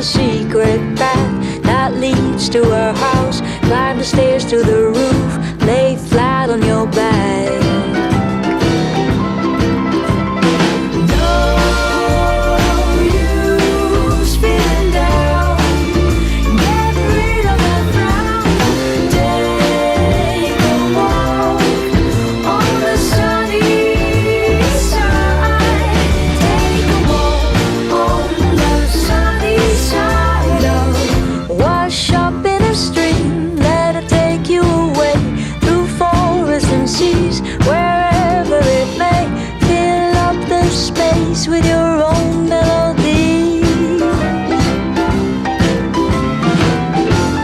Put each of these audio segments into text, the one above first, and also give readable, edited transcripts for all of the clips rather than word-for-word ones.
the secret path that leads to her house. Climb the stairs to the roof, lay flat on your back. With your own melody,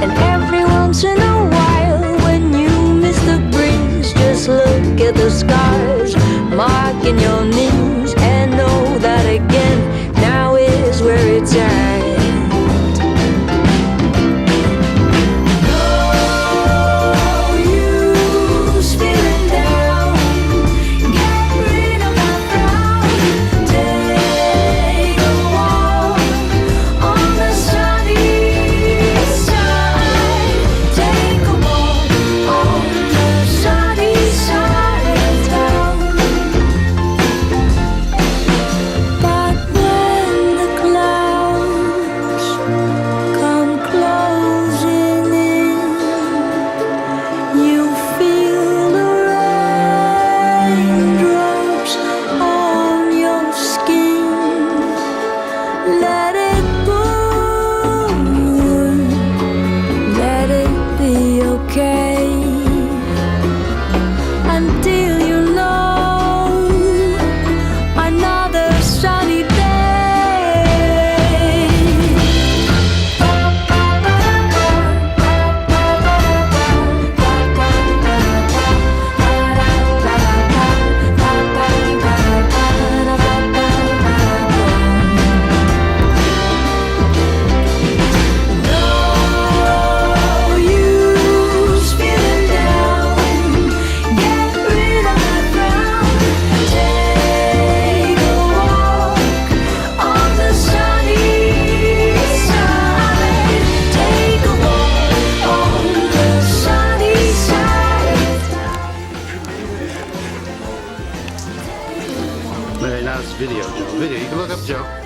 and every once in a while when you miss the breeze, just look at the scars marking your knees and know that again, now is where it's at. Now it's video, Joe. Video. You can look up Joe.